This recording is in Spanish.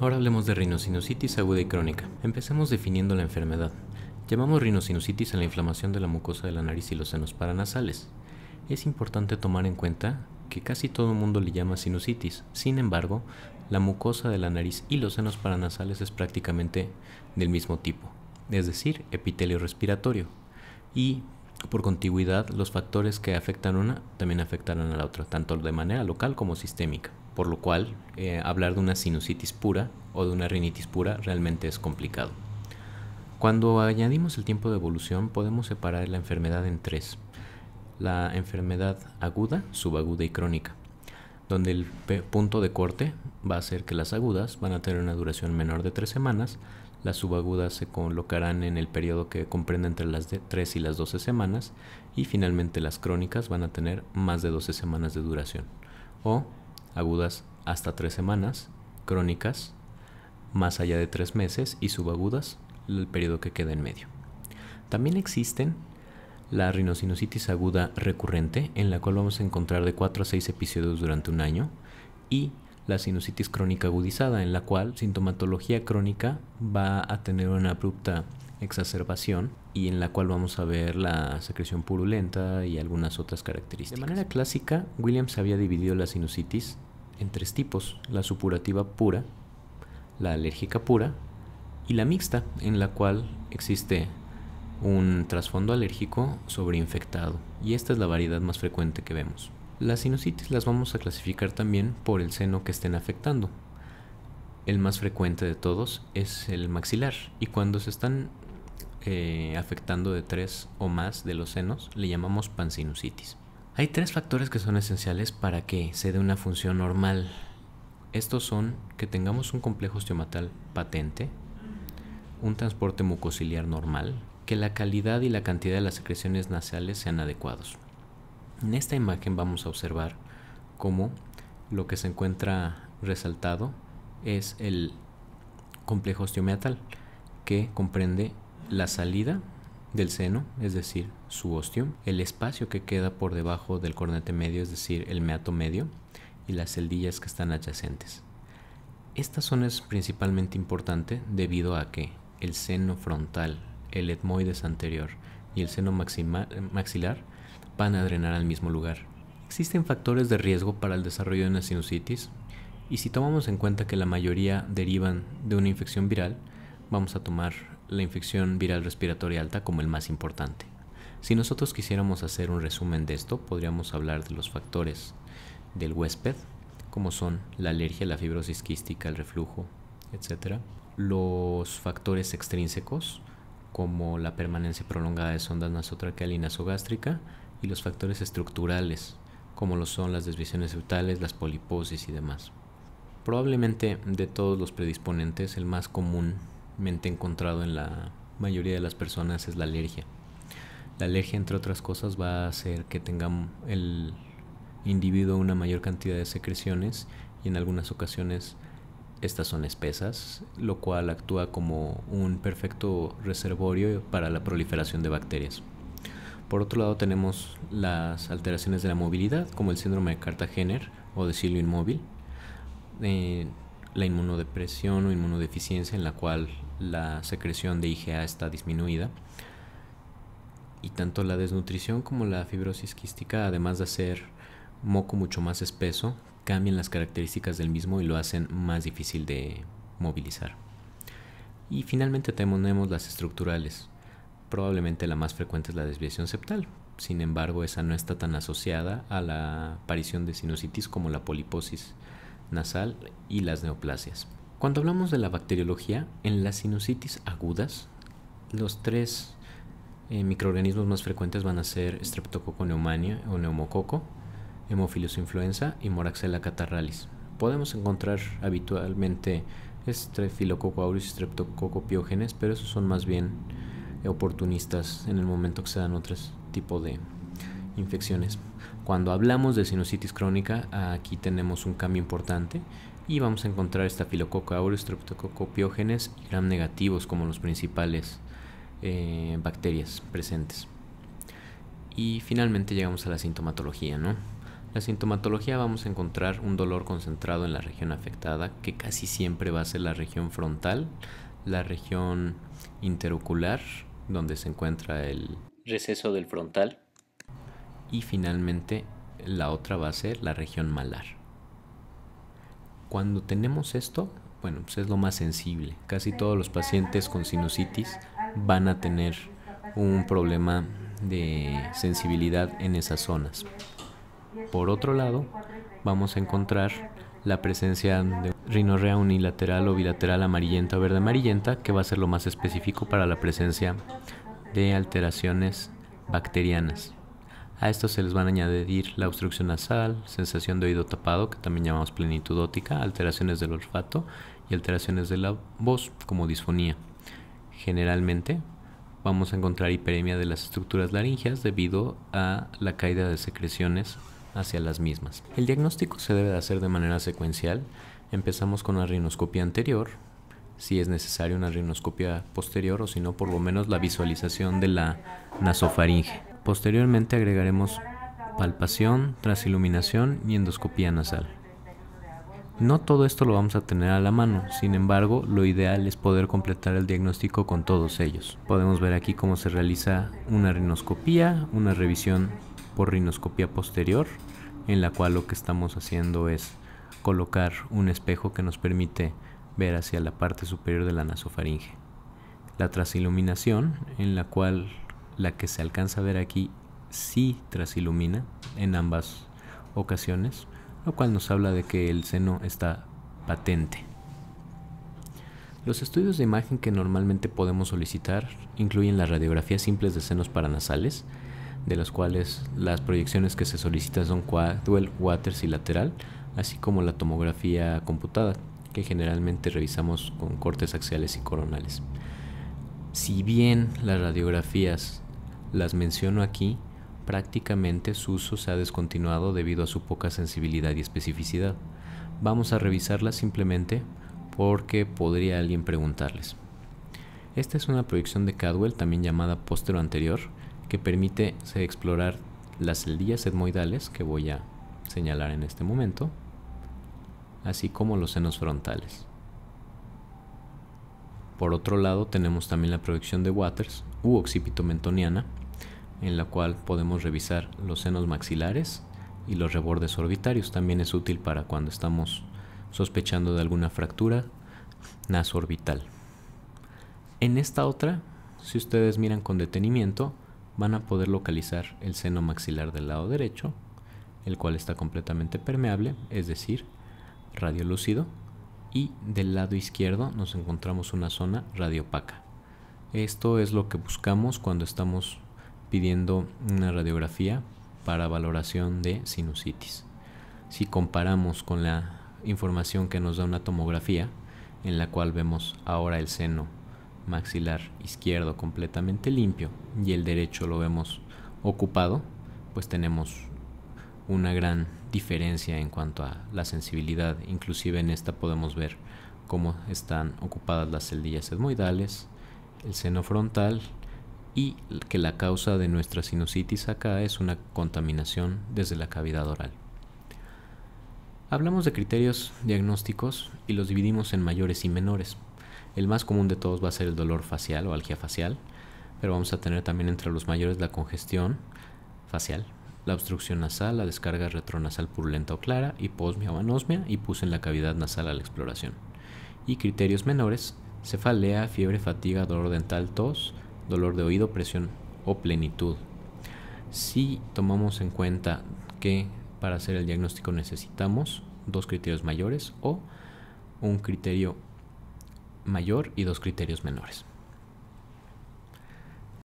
Ahora hablemos de rinosinusitis aguda y crónica. Empecemos definiendo la enfermedad. Llamamos rinosinusitis a la inflamación de la mucosa de la nariz y los senos paranasales. Es importante tomar en cuenta que casi todo el mundo le llama sinusitis. Sin embargo, la mucosa de la nariz y los senos paranasales es prácticamente del mismo tipo, es decir, epitelio respiratorio. Y por contigüidad, los factores que afectan una también afectarán a la otra, tanto de manera local como sistémica. Por lo cual, hablar de una sinusitis pura o de una rinitis pura realmente es complicado. Cuando añadimos el tiempo de evolución, podemos separar la enfermedad en tres. La enfermedad aguda, subaguda y crónica, donde el punto de corte va a ser que las agudas van a tener una duración menor de 3 semanas, las subagudas se colocarán en el periodo que comprende entre las 3 y las 12 semanas y finalmente las crónicas van a tener más de 12 semanas de duración, o agudas hasta 3 semanas, crónicas más allá de 3 meses y subagudas el periodo que queda en medio. También existen la rinosinusitis aguda recurrente, en la cual vamos a encontrar de 4 a 6 episodios durante un año, y la sinusitis crónica agudizada, en la cual sintomatología crónica va a tener una abrupta exacerbación y en la cual vamos a ver la secreción purulenta y algunas otras características. De manera clásica, Williams había dividido la sinusitis en 3 tipos: la supurativa pura, la alérgica pura y la mixta, en la cual existe un trasfondo alérgico sobreinfectado, y esta es la variedad más frecuente que vemos. Las sinusitis las vamos a clasificar también por el seno que estén afectando. El más frecuente de todos es el maxilar, y cuando se están afectando de 3 o más de los senos, le llamamos pansinusitis. Hay 3 factores que son esenciales para que se dé una función normal. Estos son que tengamos un complejo osteomatal patente, un transporte mucociliar normal, que la calidad y la cantidad de las secreciones nasales sean adecuados. En esta imagen vamos a observar cómo lo que se encuentra resaltado es el complejo osteomeatal, que comprende la salida del seno, es decir, su ostium, el espacio que queda por debajo del cornete medio, es decir, el meato medio, y las celdillas que están adyacentes. Esta zona es principalmente importante debido a que el seno frontal, el etmoides anterior y el seno maxilar van a drenar al mismo lugar. Existen factores de riesgo para el desarrollo de una sinusitis, y si tomamos en cuenta que la mayoría derivan de una infección viral, vamos a tomar la infección viral respiratoria alta como el más importante. Si nosotros quisiéramos hacer un resumen de esto, podríamos hablar de los factores del huésped, como son la alergia, la fibrosis quística, el reflujo, etc. Los factores extrínsecos, como la permanencia prolongada de sondas nasotraqueal y nasogástrica, y los factores estructurales, como lo son las desviaciones septales, las poliposis y demás. Probablemente de todos los predisponentes, el más comúnmente encontrado en la mayoría de las personas es la alergia. La alergia, entre otras cosas, va a hacer que tenga el individuo una mayor cantidad de secreciones, y en algunas ocasiones estas son espesas, lo cual actúa como un perfecto reservorio para la proliferación de bacterias. Por otro lado, tenemos las alteraciones de la movilidad, como el síndrome de Cartagener o de cilio inmóvil, la inmunodepresión o inmunodeficiencia, en la cual la secreción de IgA está disminuida, y tanto la desnutrición como la fibrosis quística, además de hacer moco mucho más espeso, cambian las características del mismo y lo hacen más difícil de movilizar. Y finalmente tenemos las estructurales. Probablemente la más frecuente es la desviación septal. Sin embargo, esa no está tan asociada a la aparición de sinusitis como la poliposis nasal y las neoplasias. Cuando hablamos de la bacteriología, en las sinusitis agudas, los 3 microorganismos más frecuentes van a ser Streptococcus pneumoniae o neumococo, Haemophilus influenza y Moraxella catarrhalis. Podemos encontrar habitualmente Staphylococcus aureus y Streptococcus pyogenes, pero esos son más bien oportunistas en el momento que se dan otros tipos de infecciones. Cuando hablamos de sinusitis crónica, aquí tenemos un cambio importante y vamos a encontrar Staphylococcus aureus, Streptococcus pyogenes y gram negativos como los principales bacterias presentes. Y finalmente llegamos a la sintomatología, ¿no? La sintomatología vamos a encontrar un dolor concentrado en la región afectada, que casi siempre va a ser la región frontal, la región interocular, donde se encuentra el receso del frontal, y finalmente la otra va a ser la región malar. Cuando tenemos esto, bueno, pues es lo más sensible. Casi todos los pacientes con sinusitis van a tener un problema de sensibilidad en esas zonas. Por otro lado, vamos a encontrar la presencia de rinorrea unilateral o bilateral amarillenta o verde amarillenta, que va a ser lo más específico para la presencia de alteraciones bacterianas. A esto se les van a añadir la obstrucción nasal, sensación de oído tapado, que también llamamos plenitud óptica, alteraciones del olfato y alteraciones de la voz, como disfonía. Generalmente vamos a encontrar hiperemia de las estructuras laríngeas debido a la caída de secreciones hacia las mismas. El diagnóstico se debe de hacer de manera secuencial. Empezamos con la rinoscopia anterior, si es necesario una rinoscopia posterior o si no, por lo menos la visualización de la nasofaringe. Posteriormente agregaremos palpación, transiluminación y endoscopía nasal. No todo esto lo vamos a tener a la mano, sin embargo, lo ideal es poder completar el diagnóstico con todos ellos. Podemos ver aquí cómo se realiza una rinoscopía, una revisión por rinoscopía posterior, en la cual lo que estamos haciendo es colocar un espejo que nos permite ver hacia la parte superior de la nasofaringe. La transiluminación, en la cual la que se alcanza a ver aquí sí transilumina en ambas ocasiones, lo cual nos habla de que el seno está patente. Los estudios de imagen que normalmente podemos solicitar incluyen las radiografías simples de senos paranasales, de las cuales las proyecciones que se solicitan son Cadwell, Waters y lateral, así como la tomografía computada, que generalmente revisamos con cortes axiales y coronales. Si bien las radiografías las menciono aquí, prácticamente su uso se ha descontinuado debido a su poca sensibilidad y especificidad. Vamos a revisarlas simplemente porque podría alguien preguntarles. Esta es una proyección de Cadwell, también llamada póstero anterior, que permite explorar las celdillas etmoidales, que voy a señalar en este momento, así como los senos frontales. Por otro lado, tenemos también la proyección de Waters u occipito mentoniana, en la cual podemos revisar los senos maxilares y los rebordes orbitarios. También es útil para cuando estamos sospechando de alguna fractura nasoorbital. En esta otra, si ustedes miran con detenimiento, van a poder localizar el seno maxilar del lado derecho, el cual está completamente permeable, es decir, radiolúcido, y del lado izquierdo nos encontramos una zona radiopaca. Esto es lo que buscamos cuando estamos pidiendo una radiografía para valoración de sinusitis. Si comparamos con la información que nos da una tomografía, en la cual vemos ahora el seno maxilar izquierdo completamente limpio y el derecho lo vemos ocupado, pues tenemos una gran diferencia en cuanto a la sensibilidad. Inclusive en esta podemos ver cómo están ocupadas las celdillas etmoidales, el seno frontal, y que la causa de nuestra sinusitis acá es una contaminación desde la cavidad oral. Hablamos de criterios diagnósticos y los dividimos en mayores y menores. El más común de todos va a ser el dolor facial o algia facial, pero vamos a tener también entre los mayores la congestión facial, la obstrucción nasal, la descarga retronasal purulenta o clara, hiposmia o anosmia y pus en la cavidad nasal a la exploración. Y criterios menores: cefalea, fiebre, fatiga, dolor dental, tos, dolor de oído, presión o plenitud. Si tomamos en cuenta que para hacer el diagnóstico necesitamos dos criterios mayores o un criterio mayor y dos criterios menores.